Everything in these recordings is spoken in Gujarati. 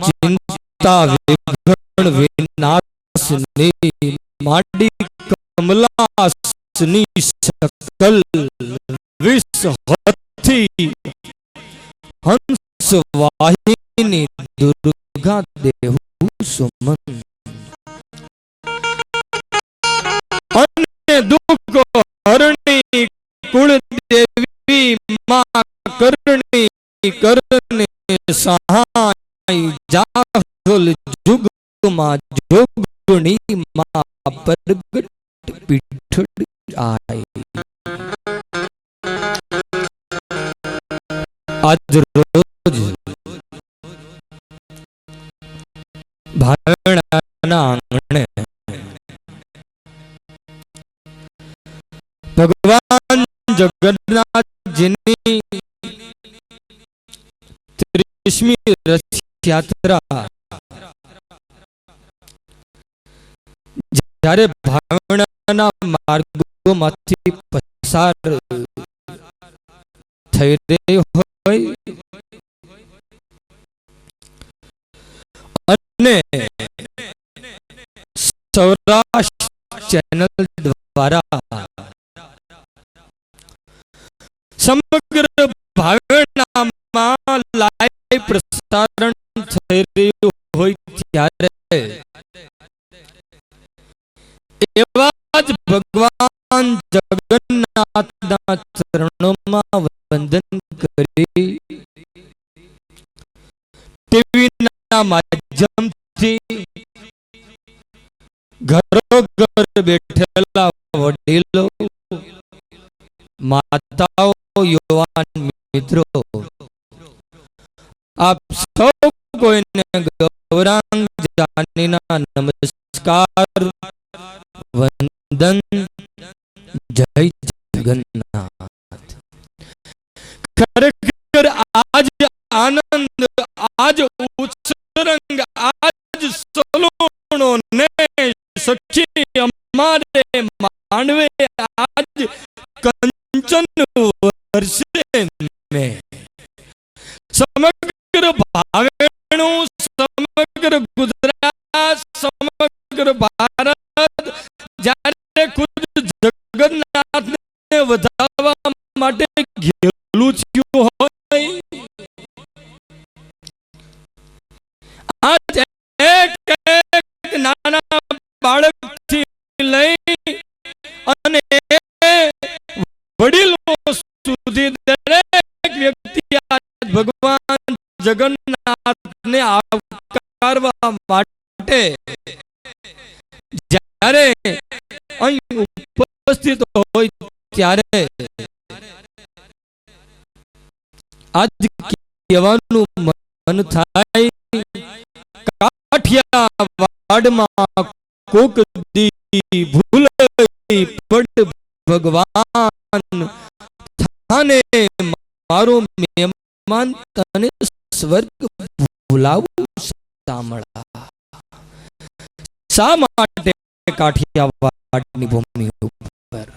चिंता विघ्न विनाशनी माडी कमलासनी सकल विषहथी हंस वाहिनी दुर्गा देहु सुमन अन्य दुख हरणी कुल देवी मां करणी करने सहाय जाहुल जुग मां जोगणी मां प्रगट पीठड़ आए। आज रोज भावना आंगणे भगवान जगन्नाथ जी ने 30મી रथ यात्रा જ્યારે ભાવનાના માર્ગોમાંથી પસાર થઈ રહી હોય અને સૌરાષ્ટ્ર ચેનલ દ્વારા સમગ્ર ભાવનામાં લાઈવ પ્રસારણ થઈ રહ્યું હોય ત્યારે એવા જ ભગવાન જગન્નાથના ચરણોમાં વંદન કરી ટીવીના માધ્યમથી ઘરો ઘર બેઠેલા વડીલો માતાઓ યુવાન મિત્રો આપ સૌ કોઈને ગૌરાંગ જાનીના નમસ્કાર वंदन जय जगन्नाथ। खरेखर आज आनंद आज उत्सरंग आज सलोणो ने सखी हमारे मानवे आज कंचन वर्षे में समग्र भावेणु समग्र गुजरात समग्र भारत જ્યારે ખુદ જગન્નાથ ને વધારવા માટે ઘેલું થયું હોય આજ એક નાના બાળકથી લઈ અને વડીલો સુધી દરેક વ્યક્તિ ભગવાન જગન્નાથને આવકારવા માટે જ્યારે અહીં ઉપસ્થિત હોય ત્યારે આજ કહેવાનું મન થાય કાઠિયાવાડમાં કોક દી ભૂલ પડ ભગવાન થાને મારો મહેમાન તને સ્વર્ગ ભૂલાવું સાંભળા શા માટે કાઠિયાવાડની ભૂમિ ઉપર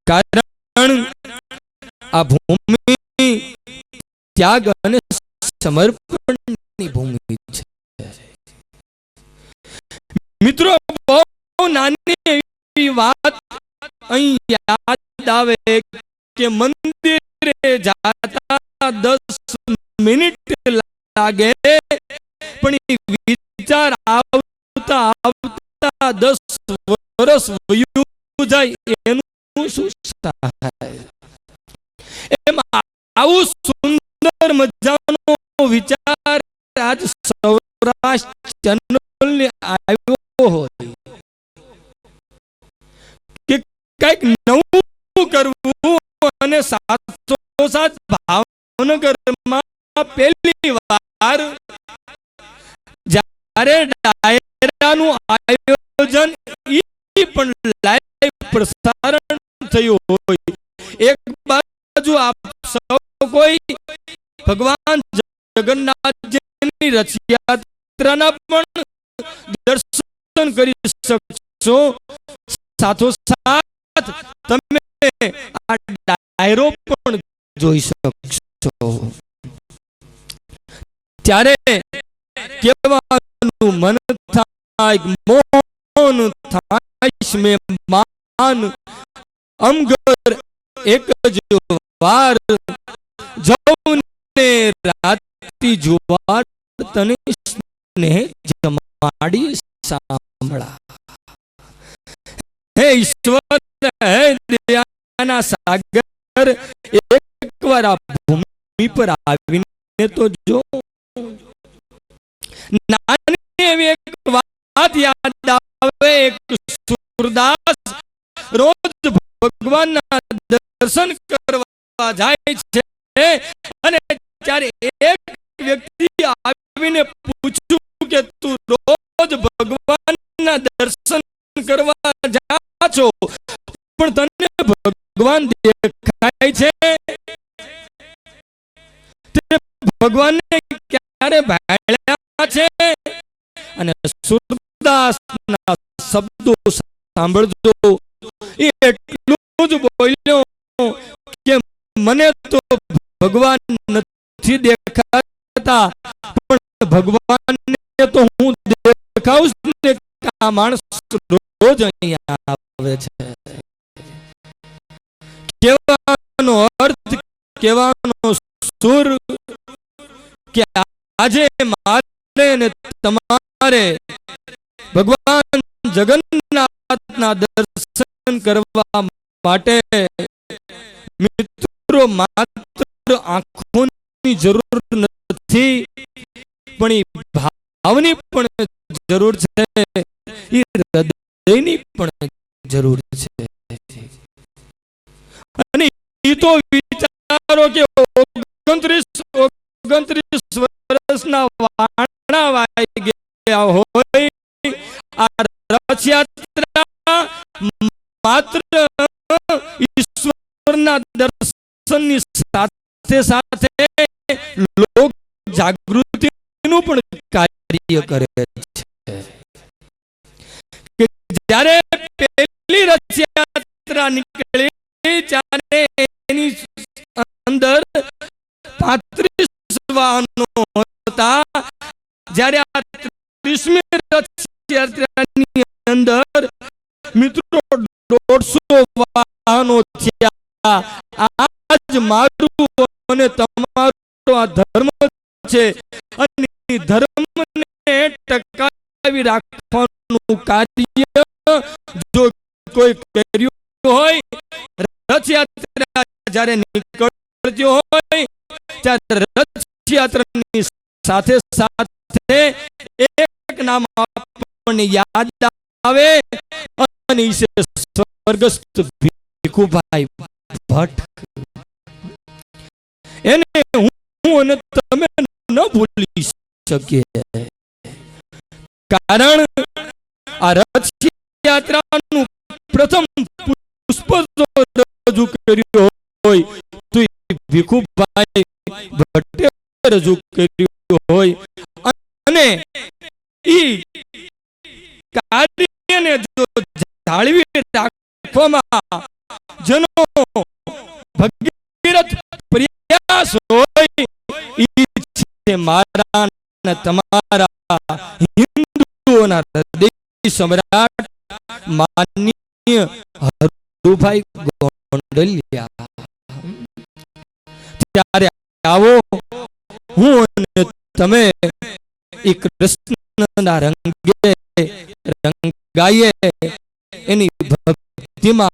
કારણ આ ભૂમિ ત્યાગ અને સમર્પણની ભૂમિ છે। મિત્રો બહુ નાની એવી વાત અહીં યાદ આવે કે મંદિરે જાતા 10 મિનિટ લાગે પણ વિચાર આવતા આવતા 10 વર્ષ વયું જાય એનું શું થાય એમ આવું સુંદર મજાનો વિચાર આજ સૌરાષ્ટ્ર ચેનલને આવ્યો હોય કે કઈક નવું કરવું અને સાથોસાથ ભાવનગરમાં પહેલી વાર જ્યારે ડાયરાનું આયોજન ઈ પણ લાઈવ પ્રસારણ થયું હોય એક બાજુ આપ સૌ કોઈ ભગવાન જગન્નાથજીની રથયાત્રાના પણ દર્શન કરી શકશો સાથોસાથ તમે આ ડાયરો પણ જોઈ શકશો। ત્યારે કેવાનું મન થાય, મોહન થાય મેમાન અમગર એક જ વાર જવું ને રાતી જુવાર તને સ્નેહ જમાડી સાંભળા. હે ઈશ્વર, હે દયાના સાગર, એકવાર આ ભૂમિ પર આવીને તો જો. નાની એવી એક વાત યાદ આવે. એક સુરદાસ રોજ ભગવાનના દર્શન કરવા જાય છે અને ત્યારે એક વ્યક્તિ આવીને પૂછ્યું કે તું રોજ ભગવાનના દર્શન કરવા જા છો પણ તને ભગવાન દેખાય છે? તે ભગવાનને ક્યારે ભાળ્યા છે? અને સુરદાસના શબ્દો સાંભળજો. એ એટલું જ બોલ્યો કે મને તો ભગવાન નથી દેખાતા, પણ ભગવાનને તો હું દેખાઉં ને. આ માણસ રોજ અહીંયા આવે છે. કહેવાનો અર્થ, કહેવાનો સુર કે આજે મારે ને તમારે ભગવાન જગન્નાથના દર્શન કરવા માટે મિત્રો માત્ર આંખોની જરૂર નથી, પણ એ ભાવની પણ જરૂર છે, એ હૃદયની પણ જરૂર છે. અને એ તો વિચારો કે 29 વર્ષના વાણા વાઈ ગયા હોય. આ રથયાત્રા માત્ર ઈશ્વરના દર્શનની સાથે સાથે લોક જાગૃતિનું પણ કાર્ય કરે છે. કે જ્યારે પહેલી રથયાત્રા નીકળી ત્યારે એની અંદર 35 વાહનો હતા. જ્યારે આ 30મી રથયાત્રાની અંદર મિત્રો 150 વાહનો થયા. આજ મારું અને તમારું આ ધર્મ છે અને ધર્મને ટકાવી રાખવાનું કાર્ય જો કોઈ કર્યું હોય, રથયાત્રા જ્યારે નીકળતી હોય ત્યારે રથયાત્રાની સાથે સાથે એક નામ આપણને યાદ આવે અને એ છે સ્વર્ગસ્થ ભીખુભાઈ ભટ્ટ. એને હું અને તમે ન ભૂલી શકીએ, કારણ આ રથયાત્રાનું પ્રથમ પુષ્પ રજૂ કર્યું હોય તો ભીખુભાઈ ભટ્ટે રજૂ કર્યું હોય. અને ઈ કાર્યને જો જાળવી રાખવામાં જેનો ભગીરથ પ્રયાસ હોય, ઈ છે મારા અને તમારા હિન્દુઓના હૃદય સમ્રાટ માનનીય હરુભાઈ ગોંડલિયા. ત્યારે આવો હું અને તમે એ કૃષ્ણના રંગે રંગાઈએ, એની ભક્તિમાં